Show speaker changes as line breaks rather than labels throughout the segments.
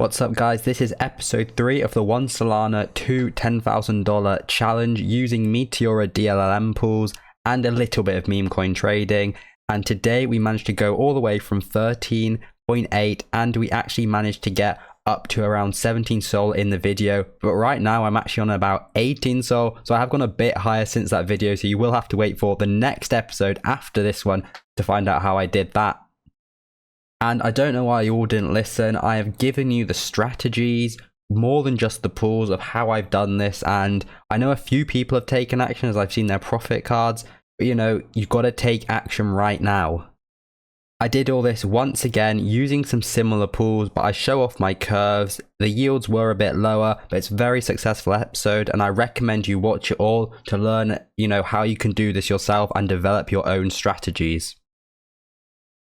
What's up guys, this is episode 3 of the 1 Solana 2 $10,000 challenge using Meteora DLMM pools and a little bit of meme coin trading. And today we managed to go all the way from 13.8 and we actually managed to get up to around 17 sol in the video. But right now I'm actually on about 18 sol, so I have gone a bit higher since that video, so you will have to wait for the next episode after this one to find out how I did that. And I don't know why you all didn't listen. I have given you the strategies, more than just the pools, of how I've done this. And I know a few people have taken action as I've seen their profit cards. But you know, you've got to take action right now. I did all this once again using some similar pools, but I show off my curves. The yields were a bit lower, but it's a very successful episode. And I recommend you watch it all to learn, how you can do this yourself and develop your own strategies.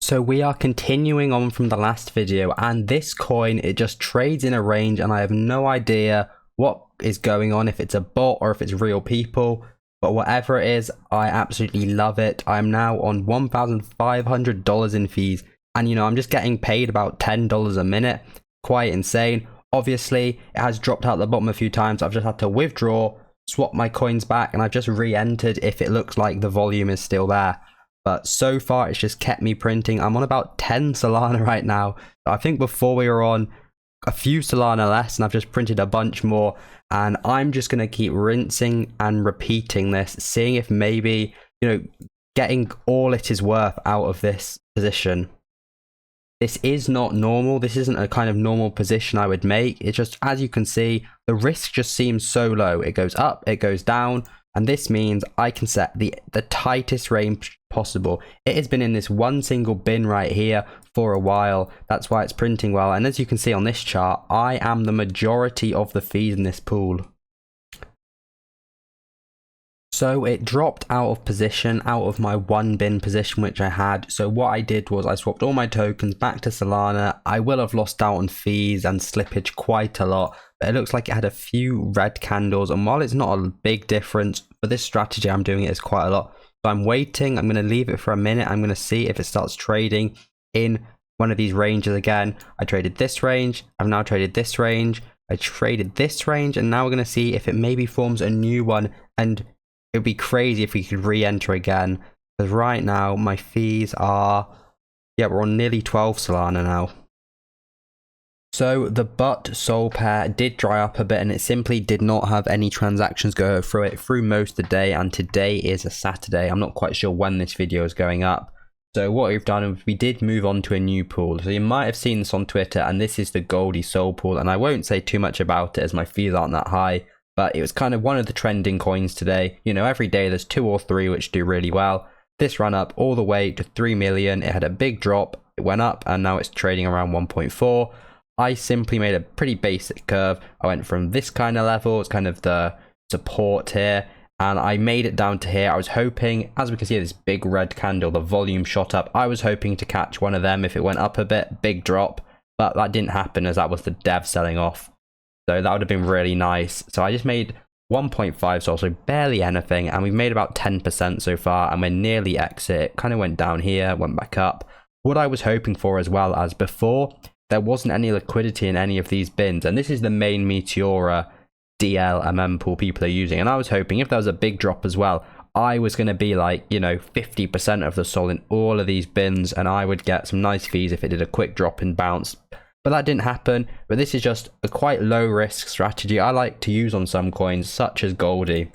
So we are continuing on from the last video, and this coin, it just trades in a range and I have no idea what is going on, if it's a bot or if it's real people, but whatever it is, I absolutely love it. I'm now on $1,500 in fees, and I'm just getting paid about $10 a minute. Quite insane. Obviously it has dropped out the bottom a few times. I've just had to withdraw, swap my coins back, and I've just re-entered if it looks like the volume is still there. But so far, it's just kept me printing. I'm on about 10 Solana right now. I think before we were on a few Solana less, and I've just printed a bunch more. And I'm just going to keep rinsing and repeating this, seeing if maybe, getting all it is worth out of this position. This is not normal. This isn't a kind of normal position I would make. It's just, as you can see, the risk just seems so low. It goes up, it goes down. And this means I can set the tightest range possible. It has been in this one single bin right here for a while. That's why it's printing well. And as you can see on this chart, I am the majority of the fees in this pool. So it dropped out of position, out of my one bin position which I had. So what I did was I swapped all my tokens back to Solana. I will have lost out on fees and slippage quite a lot, but it looks like it had a few red candles, and while it's not a big difference, for this strategy I'm doing it is quite a lot. So I'm waiting, I'm going to leave it for a minute, I'm going to see if it starts trading in one of these ranges again. I traded this range, I've now traded this range, I traded this range, and now we're going to see if it maybe forms a new one. And it would be crazy if we could re-enter again, because right now my fees are, we're on nearly 12 Solana now. So the but sol pair did dry up a bit, and it simply did not have any transactions go through it through most of the day, and today is a Saturday. I'm not quite sure when this video is going up. So what we've done is we did move on to a new pool. So you might have seen this on Twitter, and this is the Goldie Sol pool, and I won't say too much about it as my fees aren't that high. But it was kind of one of the trending coins today. Every day there's 2 or 3 which do really well. This ran up all the way to 3 million. It had a big drop. It went up and now it's trading around 1.4. I simply made a pretty basic curve. I went from this kind of level, it's kind of the support here, and I made it down to here. I was hoping, as we can see this big red candle, the volume shot up. I was hoping to catch one of them if it went up a bit, big drop, but that didn't happen as that was the dev selling off. So that would have been really nice. So I just made 1.5 sol, so barely anything. And we've made about 10% so far. And we're nearly exit. It kind of went down here, went back up. What I was hoping for as well as before, there wasn't any liquidity in any of these bins. And this is the main Meteora DLMM pool people are using. And I was hoping if there was a big drop as well, I was going to be like, 50% of the sol in all of these bins. And I would get some nice fees if it did a quick drop and bounce. But that didn't happen. But this is just a quite low risk strategy I like to use on some coins such as Goldie.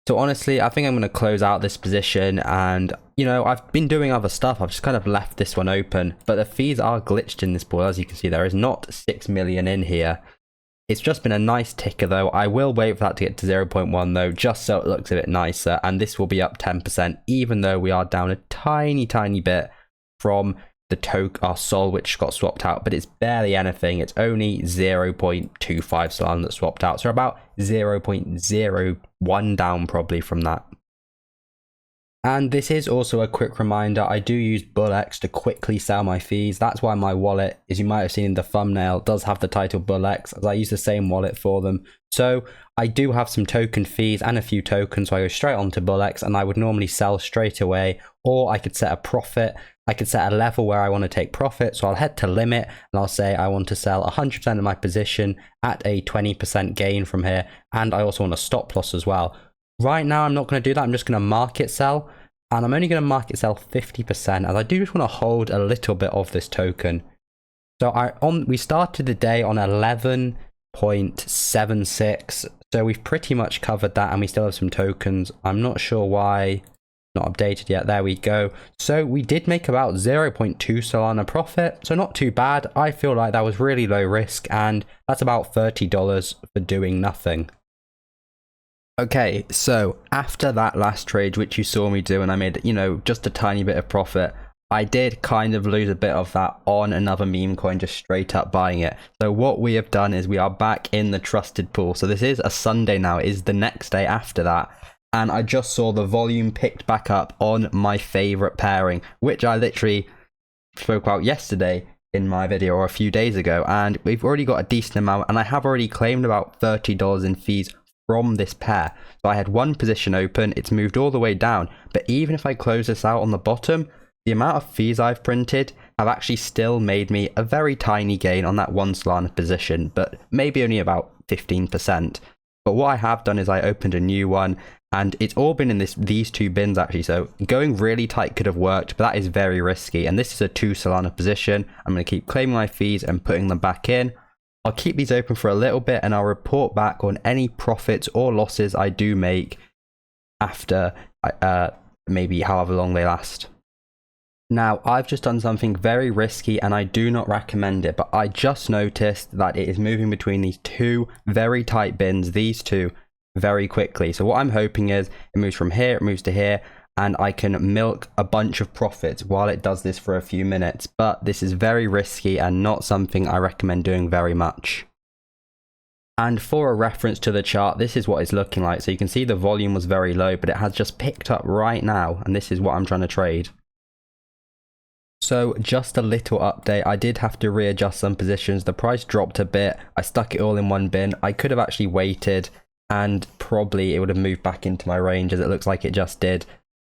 So honestly, I think I'm going to close out this position, and I've been doing other stuff. I've just kind of left this one open, but the fees are glitched in this pool. As you can see, there is not 6 million in here. It's just been a nice ticker though. I will wait for that to get to 0.1 though, just so it looks a bit nicer, and this will be up 10% even though we are down a tiny bit from our sol which got swapped out, but it's barely anything. It's only 0.25 Solana that swapped out, so about 0.01 down probably from that. And this is also a quick reminder, I do use BullX to quickly sell my fees. That's why my wallet, as you might have seen in the thumbnail, does have the title BullX, as I use the same wallet for them. So I do have some token fees and a few tokens, so I go straight onto BullX and I would normally sell straight away, or I could set a profit. I could set a level where I want to take profit, so I'll head to limit and I'll say I want to sell 100% of my position at a 20% gain from here, and I also want a stop loss as well. Right now, I'm not going to do that. I'm just going to market sell, and I'm only going to market sell 50%, as I do just want to hold a little bit of this token. So we started the day on 11.76, so we've pretty much covered that, and we still have some tokens. I'm not sure why not updated yet. There we go. So we did make about 0.2 Solana profit, so not too bad. I feel like that was really low risk, and that's about $30 for doing nothing. Okay, so after that last trade, which you saw me do, and I made, just a tiny bit of profit, I did kind of lose a bit of that on another meme coin, just straight up buying it. So what we have done is we are back in the trusted pool. So this is a Sunday now, it is the next day after that. And I just saw the volume picked back up on my favorite pairing, which I literally spoke about yesterday in my video or a few days ago. And we've already got a decent amount, and I have already claimed about $30 in fees from this pair. So I had one position open, it's moved all the way down, but even if I close this out on the bottom, the amount of fees I've printed have actually still made me a very tiny gain on that one Solana position, but maybe only about 15%. But what I have done is I opened a new one, and it's all been in these two bins actually. So going really tight could have worked, but that is very risky, and this is a 2 Solana position. I'm going to keep claiming my fees and putting them back in. I'll keep these open for a little bit, and I'll report back on any profits or losses I do make after maybe however long they last. Now, I've just done something very risky, and I do not recommend it, but I just noticed that it is moving between these two very tight bins, these two, very quickly. So what I'm hoping is it moves from here, it moves to here, and I can milk a bunch of profits while it does this for a few minutes. But this is very risky and not something I recommend doing very much. And for a reference to the chart, this is what it's looking like. So you can see the volume was very low, but it has just picked up right now, and this is what I'm trying to trade. So just a little update, I did have to readjust some positions. The price dropped a bit, I stuck it all in one bin. I could have actually waited, and probably it would have moved back into my range, as it looks like it just did.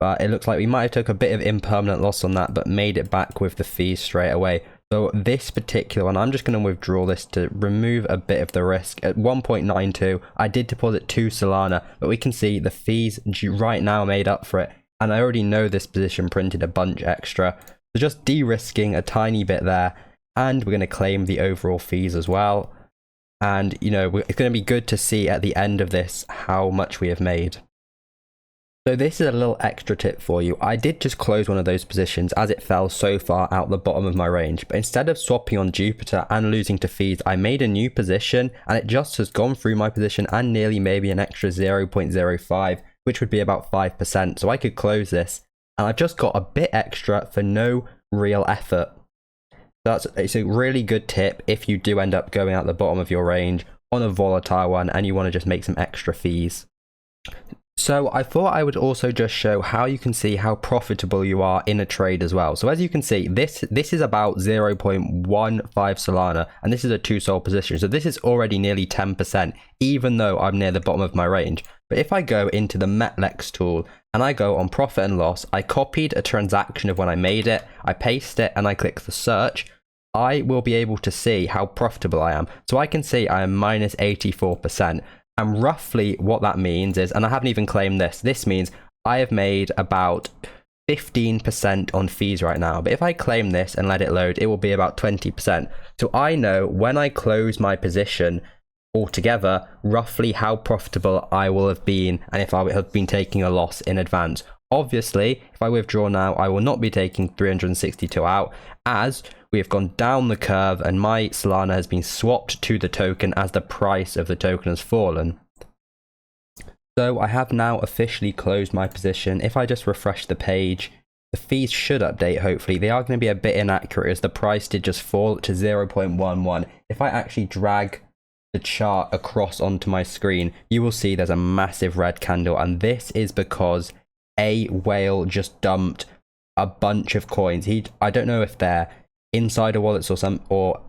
But it looks like we might have took a bit of impermanent loss on that, but made it back with the fees straight away. So this particular one, I'm just going to withdraw this to remove a bit of the risk. At 1.92, I did deposit 2 Solana, but we can see the fees right now made up for it. And I already know this position printed a bunch extra. So just de-risking a tiny bit there. And we're going to claim the overall fees as well. And, it's going to be good to see at the end of this how much we have made. So this is a little extra tip for you. I did just close one of those positions as it fell so far out the bottom of my range, but instead of swapping on Jupiter and losing to fees, I made a new position, and it just has gone through my position and nearly maybe an extra 0.05, which would be about 5%. So I could close this, and I've just got a bit extra for no real effort. It's a really good tip if you do end up going out the bottom of your range on a volatile one and you want to just make some extra fees. So I thought I would also just show how you can see how profitable you are in a trade as well. So as you can see, this is about 0.15 Solana, and this is a 2 Sol position. So this is already nearly 10%, even though I'm near the bottom of my range. But if I go into the Metlex tool and I go on profit and loss, I copied a transaction of when I made it, I paste it, and I click the search, I will be able to see how profitable I am. So I can see I am minus 84%. And roughly what that means is, and I haven't even claimed this means I have made about 15% on fees right now. But if I claim this and let it load, it will be about 20%. So I know when I close my position altogether, roughly how profitable I will have been, and if I have been taking a loss in advance. Obviously, if I withdraw now, I will not be taking 362 out, as we have gone down the curve and my Solana has been swapped to the token as the price of the token has fallen. So I have now officially closed my position. If I just refresh the page, the fees should update hopefully. They are going to be a bit inaccurate as the price did just fall to 0.11. If I actually drag the chart across onto my screen, you will see there's a massive red candle, and this is because a whale just dumped a bunch of coins. I don't know if they're insider wallets or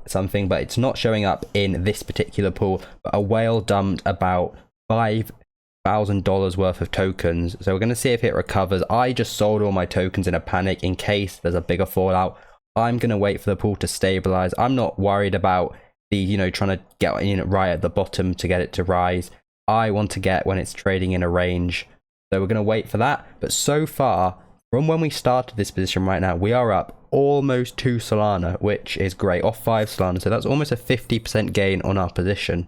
something, but it's not showing up in this particular pool. But a whale dumped about $5,000 worth of tokens. So we're going to see if it recovers. I just sold all my tokens in a panic in case there's a bigger fallout. I'm going to wait for the pool to stabilize. I'm not worried about the, trying to get in right at the bottom to get it to rise. I want to get when it's trading in a range. So we're going to wait for that. But so far, from when we started this position right now, we are up almost 2 Solana, which is great, off 5 Solana. So that's almost a 50% gain on our position.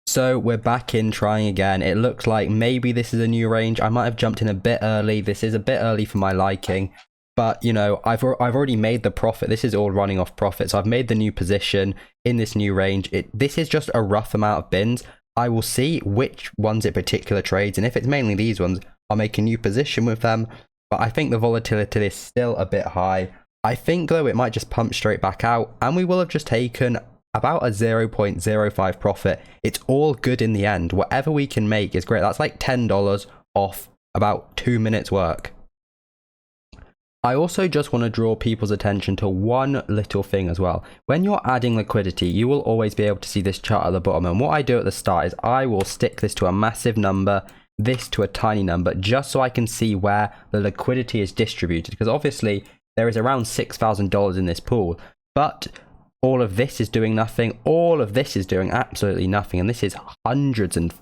So we're back in trying again. It looks like maybe this is a new range. I might have jumped in a bit early. This is a bit early for my liking. But, I've already made the profit. This is all running off profit. So I've made the new position in this new range. This is just a rough amount of bins. I will see which ones it particular trades. And if it's mainly these ones, I'll make a new position with them. But I think the volatility is still a bit high. I think, though, it might just pump straight back out. And we will have just taken about a 0.05 profit. It's all good in the end. Whatever we can make is great. That's like $10 off about 2 minutes work. I also just want to draw people's attention to one little thing as well. When you're adding liquidity, you will always be able to see this chart at the bottom. And what I do at the start is I will stick this to a massive number, this to a tiny number, just so I can see where the liquidity is distributed. Because obviously there is around $6,000 in this pool, but all of this is doing nothing. All of this is doing absolutely nothing. And this is hundreds and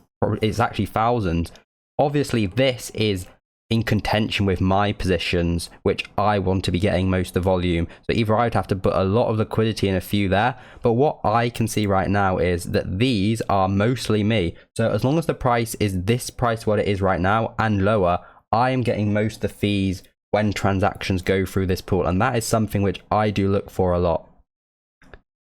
it's actually thousands. Obviously this is in contention with my positions, which I want to be getting most of the volume. So either I'd have to put a lot of liquidity in a few there, but what I can see right now is that these are mostly me. So as long as the price is this price what it is right now and lower, I am getting most of the fees when transactions go through this pool, and that is something which I do look for a lot.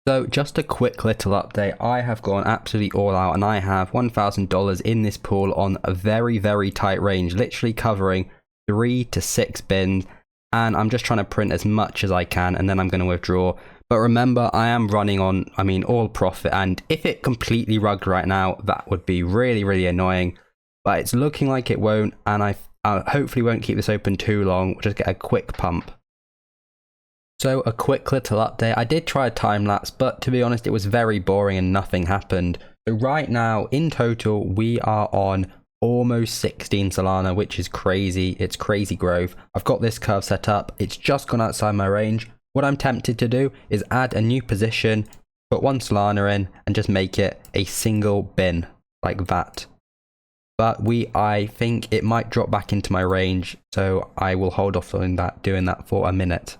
So just a quick little update. I have gone absolutely all out and I have $1,000 in this pool on a very, very tight range, literally covering 3 to 6 bins. And I'm just trying to print as much as I can and then I'm going to withdraw. But remember, I am running on, all profit. And if it completely rugged right now, that would be really, really annoying. But it's looking like it won't. And I hopefully won't keep this open too long. We'll just get a quick pump. So a quick little update. I did try a time lapse, but to be honest, it was very boring and nothing happened. So right now, in total, we are on almost 16 Solana, which is crazy. It's crazy growth. I've got this curve set up. It's just gone outside my range. What I'm tempted to do is add a new position, put 1 Solana in, and just make it a single bin like that. But I think it might drop back into my range, so I will hold off on doing that for a minute.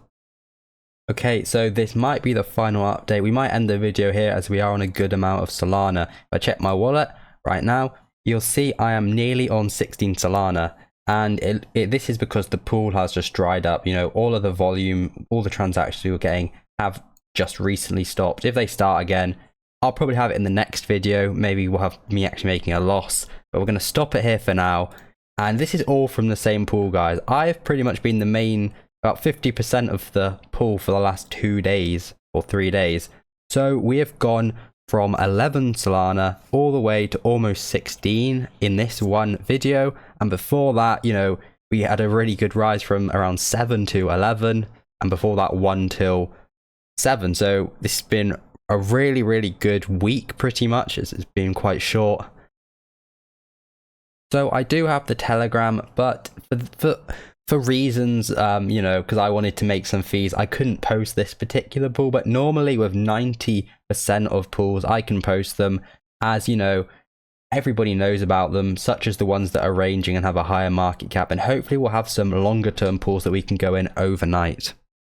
Okay, so this might be the final update. We might end the video here as we are on a good amount of Solana. If I check my wallet right now, you'll see I am nearly on 16 Solana. And this is because the pool has just dried up. All of the volume, all the transactions we were getting have just recently stopped. If they start again, I'll probably have it in the next video. Maybe we'll have me actually making a loss. But we're going to stop it here for now. And this is all from the same pool, guys. I've pretty much been the main... about 50% of the pool for the last 2 days or 3 days. So we have gone from 11 Solana all the way to almost 16 in this one video. And before that, we had a really good rise from around 7 to 11. And before that, 1 till 7. So this has been a really, really good week pretty much. It's been quite short. So I do have the Telegram, but for reasons, because I wanted to make some fees, I couldn't post this particular pool. But normally with 90% of pools, I can post them as, everybody knows about them, such as the ones that are ranging and have a higher market cap. And hopefully we'll have some longer term pools that we can go in overnight.